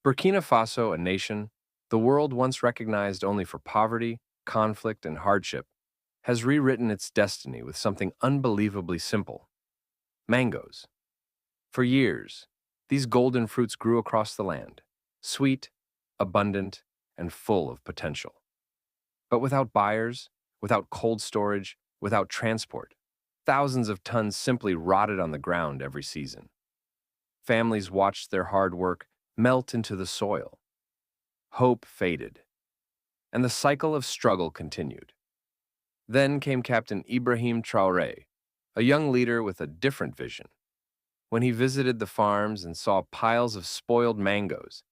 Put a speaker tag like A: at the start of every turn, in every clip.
A: Burkina Faso, a nation the world once recognized only for poverty, conflict, and hardship, has rewritten its destiny with something unbelievably simple: mangoes. For years, these golden fruits grew across the land, sweet, abundant, and full of potential. But without buyers, without cold storage, without transport, thousands of tons simply rotted on the ground every season. Families watched their hard work melt into the soil. Hope faded, and the cycle of struggle continued. Then came Captain Ibrahim Traoré, a young leader with a different vision. When he visited the farms and saw piles of spoiled mangoes,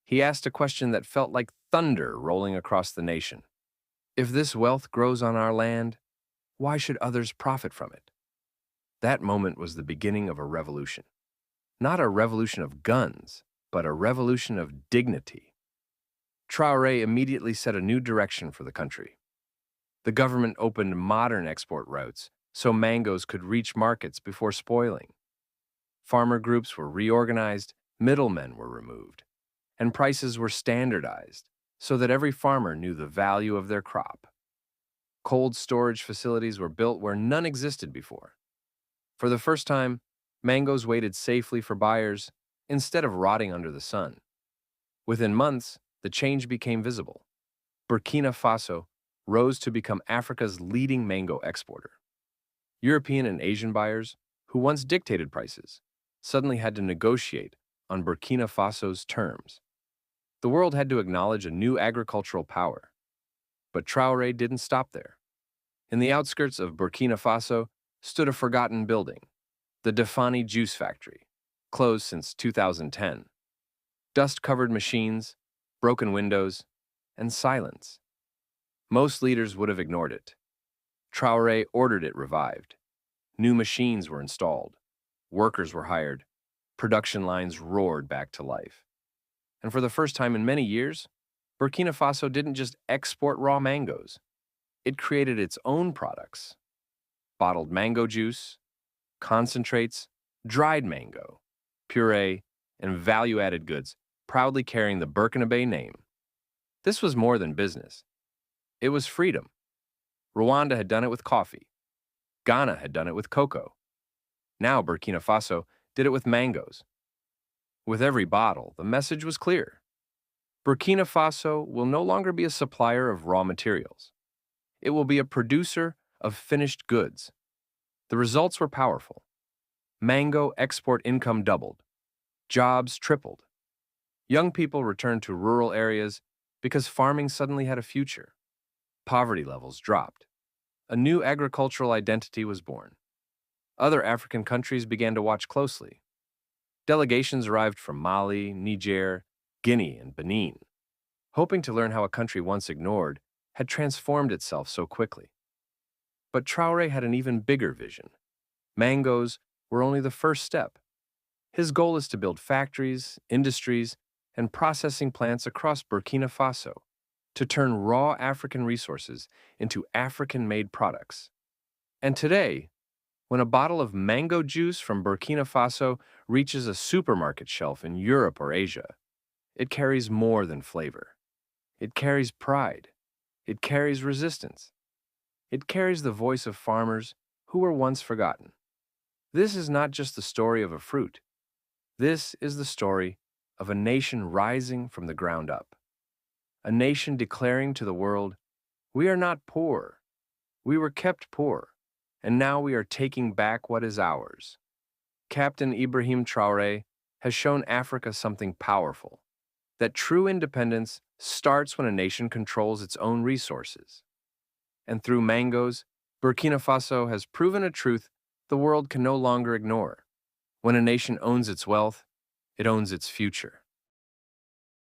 A: he asked a question that felt like thunder rolling across the nation. If this wealth grows on our land, why should others profit from it? That moment was the beginning of a revolution. Not a revolution of guns, but a revolution of dignity. Traoré immediately set a new direction for the country. The government opened modern export routes so mangoes could reach markets before spoiling. Farmer groups were reorganized, middlemen were removed, and prices were standardized so that every farmer knew the value of their crop. Cold storage facilities were built where none existed before. For the first time, mangoes waited safely for buyers instead of rotting under the sun. Within months, the change became visible. Burkina Faso rose to become Africa's leading mango exporter. European and Asian buyers, who once dictated prices, suddenly had to negotiate on Burkina Faso's terms. The world had to acknowledge a new agricultural power. But Traoré didn't stop there. In the outskirts of Burkina Faso stood a forgotten building, the Defani Juice Factory, closed since 2010. Dust-covered machines, broken windows, and silence. Most leaders would have ignored it. Traoré ordered it revived. New machines were installed. Workers were hired. Production lines roared back to life. And for the first time in many years, Burkina Faso didn't just export raw mangoes. It created its own products: bottled mango juice, concentrates, dried mango, puree, and value-added goods, proudly carrying the Burkina name. This was more than business. It was freedom. Rwanda had done it with coffee. Ghana had done it with cocoa. Now Burkina Faso did it with mangoes. With every bottle, the message was clear. Burkina Faso will no longer be a supplier of raw materials. It will be a producer of finished goods. The results were powerful. Mango export income doubled. Jobs tripled. Young people returned to rural areas because farming suddenly had a future. Poverty levels dropped. A new agricultural identity was born. Other African countries began to watch closely. Delegations arrived from Mali, Niger, Guinea, and Benin, hoping to learn how a country once ignored had transformed itself so quickly. But Traoré had an even bigger vision. Mangoes were only the first step. His goal is to build factories, industries, and processing plants across Burkina Faso to turn raw African resources into African-made products. And today, when a bottle of mango juice from Burkina Faso reaches a supermarket shelf in Europe or Asia, it carries more than flavor. It carries pride. It carries resistance. It carries the voice of farmers who were once forgotten. This is not just the story of a fruit. This is the story of a nation rising from the ground up. A nation declaring to the world, "We are not poor. We were kept poor, and now we are taking back what is ours." Captain Ibrahim Traoré has shown Africa something powerful: that true independence starts when a nation controls its own resources. And through mangoes, Burkina Faso has proven a truth the world can no longer ignore. When a nation owns its wealth, it owns its future.